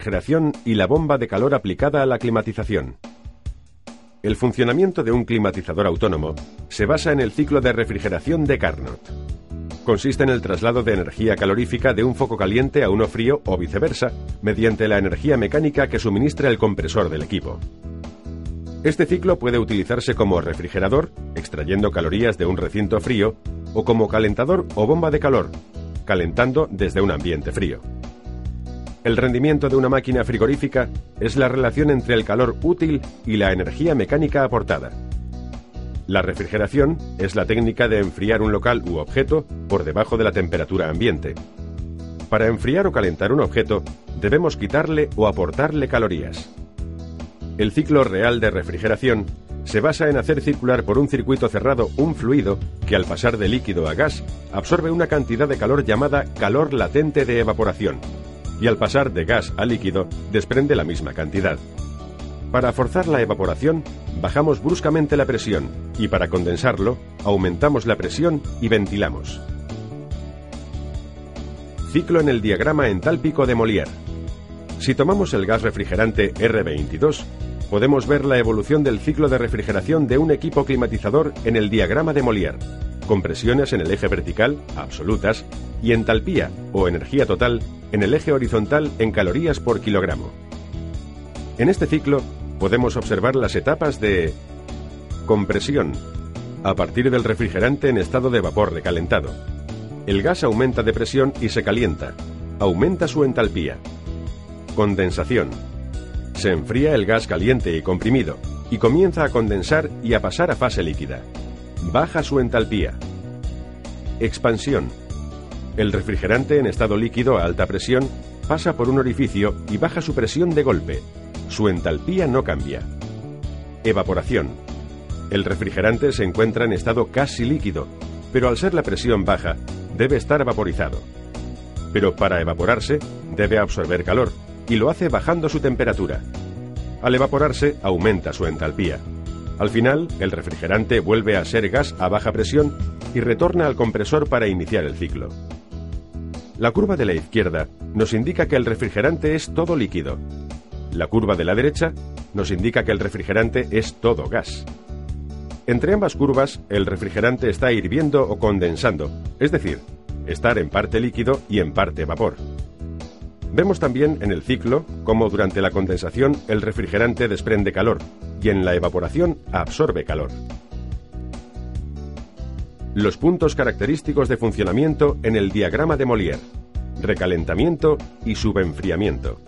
refrigeración y la bomba de calor aplicada a la climatización. El funcionamiento de un climatizador autónomo se basa en el ciclo de refrigeración de Carnot. Consiste en el traslado de energía calorífica de un foco caliente a uno frío o viceversa, mediante la energía mecánica que suministra el compresor del equipo. Este ciclo puede utilizarse como refrigerador, extrayendo calorías de un recinto frío, o como calentador o bomba de calor, calentando desde un ambiente frío. El rendimiento de una máquina frigorífica es la relación entre el calor útil y la energía mecánica aportada. La refrigeración es la técnica de enfriar un local u objeto por debajo de la temperatura ambiente. Para enfriar o calentar un objeto, debemos quitarle o aportarle calorías. El ciclo real de refrigeración se basa en hacer circular por un circuito cerrado un fluido que al pasar de líquido a gas absorbe una cantidad de calor llamada calor latente de evaporación, y al pasar de gas a líquido desprende la misma cantidad. Para forzar la evaporación, bajamos bruscamente la presión y para condensarlo, aumentamos la presión y ventilamos. Ciclo en el diagrama entálpico de Molière. Si tomamos el gas refrigerante R22, podemos ver la evolución del ciclo de refrigeración de un equipo climatizador en el diagrama de Molière, con presiones en el eje vertical, absolutas, y entalpía, o energía total, en el eje horizontal en calorías por kilogramo. En este ciclo, podemos observar las etapas de compresión, a partir del refrigerante en estado de vapor recalentado. El gas aumenta de presión y se calienta, aumenta su entalpía. Condensación. Se enfría el gas caliente y comprimido, y comienza a condensar y a pasar a fase líquida. Baja su entalpía. Expansión. El refrigerante en estado líquido a alta presión pasa por un orificio y baja su presión de golpe. Su entalpía no cambia. Evaporación. El refrigerante se encuentra en estado casi líquido, pero al ser la presión baja, debe estar vaporizado. Pero para evaporarse, debe absorber calor, y lo hace bajando su temperatura. Al evaporarse, aumenta su entalpía. Al final, el refrigerante vuelve a ser gas a baja presión y retorna al compresor para iniciar el ciclo. La curva de la izquierda nos indica que el refrigerante es todo líquido. La curva de la derecha nos indica que el refrigerante es todo gas. Entre ambas curvas, el refrigerante está hirviendo o condensando, es decir, estar en parte líquido y en parte vapor. Vemos también en el ciclo cómo durante la condensación el refrigerante desprende calor y en la evaporación absorbe calor. Los puntos característicos de funcionamiento en el diagrama de Molière: recalentamiento y subenfriamiento.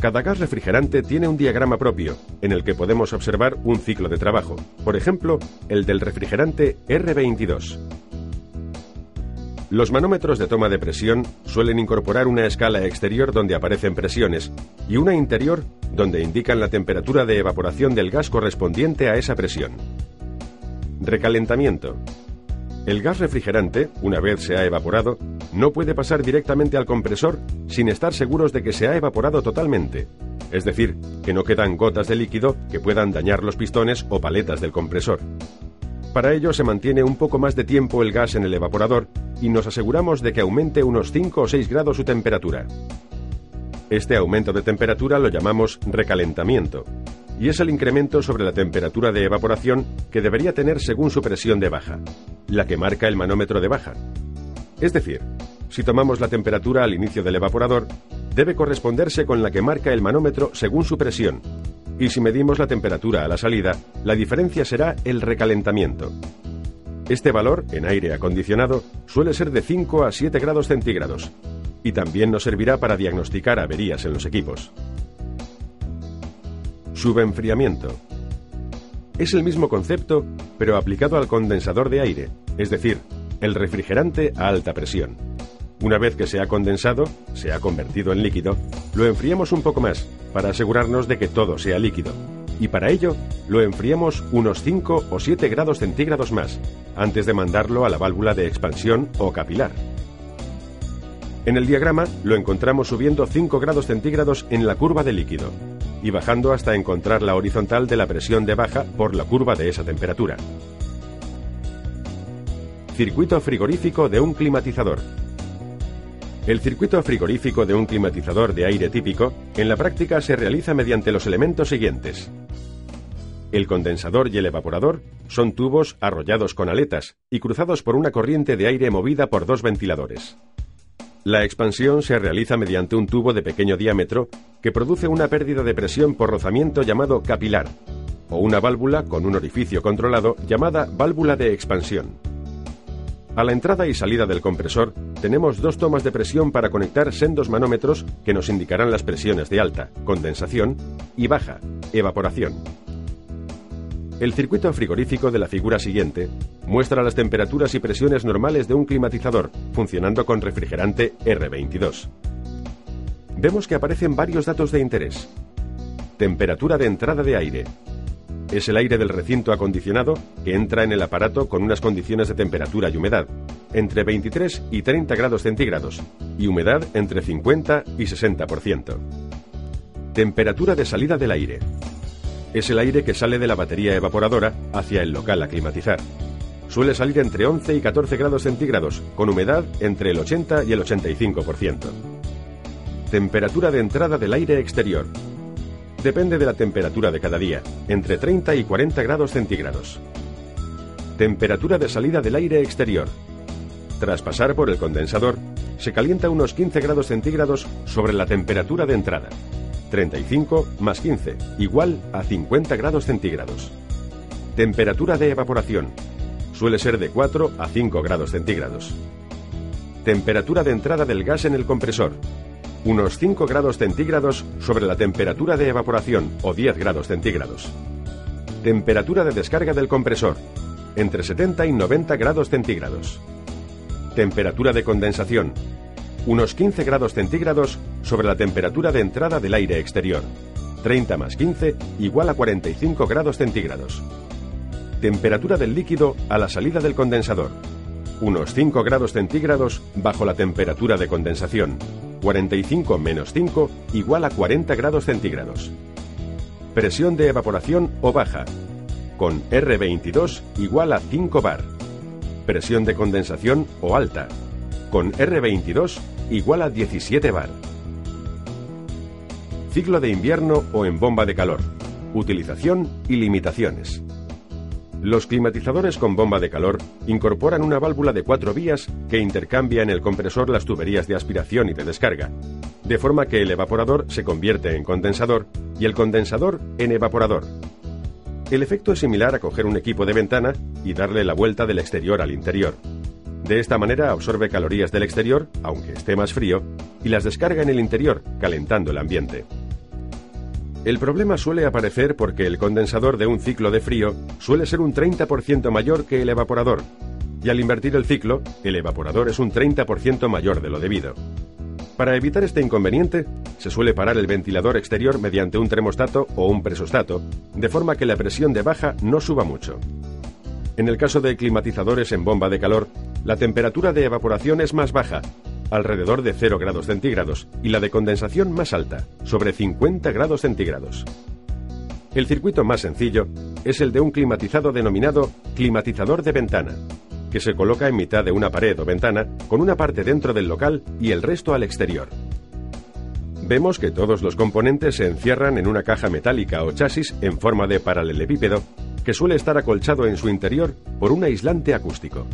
Cada gas refrigerante tiene un diagrama propio, en el que podemos observar un ciclo de trabajo, por ejemplo, el del refrigerante R22. Los manómetros de toma de presión suelen incorporar una escala exterior donde aparecen presiones y una interior donde indican la temperatura de evaporación del gas correspondiente a esa presión. Recalentamiento. El gas refrigerante, una vez se ha evaporado, no puede pasar directamente al compresor sin estar seguros de que se ha evaporado totalmente, es decir, que no quedan gotas de líquido que puedan dañar los pistones o paletas del compresor. Para ello se mantiene un poco más de tiempo el gas en el evaporador y nos aseguramos de que aumente unos 5 o 6 grados su temperatura. Este aumento de temperatura lo llamamos recalentamiento, y es el incremento sobre la temperatura de evaporación que debería tener según su presión de baja, la que marca el manómetro de baja. Es decir, si tomamos la temperatura al inicio del evaporador, debe corresponderse con la que marca el manómetro según su presión, y si medimos la temperatura a la salida, la diferencia será el recalentamiento. Este valor, en aire acondicionado, suele ser de 5 a 7 grados centígrados, y también nos servirá para diagnosticar averías en los equipos. Subenfriamiento. Es el mismo concepto, pero aplicado al condensador de aire, es decir, el refrigerante a alta presión. Una vez que se ha condensado, se ha convertido en líquido, lo enfriamos un poco más, para asegurarnos de que todo sea líquido. Y para ello, lo enfriamos unos 5 o 7 grados centígrados más, antes de mandarlo a la válvula de expansión o capilar. En el diagrama lo encontramos subiendo 5 grados centígrados en la curva de líquido, y bajando hasta encontrar la horizontal de la presión de baja por la curva de esa temperatura. Circuito frigorífico de un climatizador. El circuito frigorífico de un climatizador de aire típico, en la práctica se realiza mediante los elementos siguientes. El condensador y el evaporador son tubos arrollados con aletas y cruzados por una corriente de aire movida por dos ventiladores. La expansión se realiza mediante un tubo de pequeño diámetro que produce una pérdida de presión por rozamiento llamado capilar, o una válvula con un orificio controlado llamada válvula de expansión. A la entrada y salida del compresor tenemos dos tomas de presión para conectar sendos manómetros que nos indicarán las presiones de alta, condensación, y baja, evaporación. El circuito frigorífico de la figura siguiente muestra las temperaturas y presiones normales de un climatizador funcionando con refrigerante R22. Vemos que aparecen varios datos de interés. Temperatura de entrada de aire. Es el aire del recinto acondicionado que entra en el aparato con unas condiciones de temperatura y humedad, entre 23 y 30 grados centígrados, y humedad entre 50 y 60%. Temperatura de salida del aire. Es el aire que sale de la batería evaporadora hacia el local a climatizar. Suele salir entre 11 y 14 grados centígrados, con humedad entre el 80 y el 85%. Temperatura de entrada del aire exterior. Depende de la temperatura de cada día, entre 30 y 40 grados centígrados. Temperatura de salida del aire exterior. Tras pasar por el condensador, se calienta unos 15 grados centígrados sobre la temperatura de entrada. 35 más 15, igual a 50 grados centígrados. Temperatura de evaporación. Suele ser de 4 a 5 grados centígrados. Temperatura de entrada del gas en el compresor. Unos 5 grados centígrados sobre la temperatura de evaporación, o 10 grados centígrados. Temperatura de descarga del compresor. Entre 70 y 90 grados centígrados. Temperatura de condensación. Unos 15 grados centígrados sobre la temperatura de entrada del aire exterior. 30 más 15 igual a 45 grados centígrados. Temperatura del líquido a la salida del condensador. Unos 5 grados centígrados bajo la temperatura de condensación. 45 menos 5 igual a 40 grados centígrados. Presión de evaporación o baja. Con R22 igual a 5 bar. Presión de condensación o alta. Con R22 igual a 17 bar. Ciclo de invierno o en bomba de calor. Utilización y limitaciones. Los climatizadores con bomba de calor incorporan una válvula de 4 vías que intercambia en el compresor las tuberías de aspiración y de descarga, de forma que el evaporador se convierte en condensador y el condensador en evaporador. El efecto es similar a coger un equipo de ventana y darle la vuelta del exterior al interior. De esta manera absorbe calorías del exterior, aunque esté más frío, y las descarga en el interior, calentando el ambiente. El problema suele aparecer porque el condensador de un ciclo de frío suele ser un 30% mayor que el evaporador, y al invertir el ciclo, el evaporador es un 30% mayor de lo debido. Para evitar este inconveniente, se suele parar el ventilador exterior mediante un termostato o un presostato, de forma que la presión de baja no suba mucho. En el caso de climatizadores en bomba de calor, la temperatura de evaporación es más baja, alrededor de 0 grados centígrados, y la de condensación más alta, sobre 50 grados centígrados. El circuito más sencillo es el de un climatizado denominado climatizador de ventana, que se coloca en mitad de una pared o ventana, con una parte dentro del local y el resto al exterior. Vemos que todos los componentes se encierran en una caja metálica o chasis en forma de paralelepípedo, que suele estar acolchado en su interior por un aislante acústico.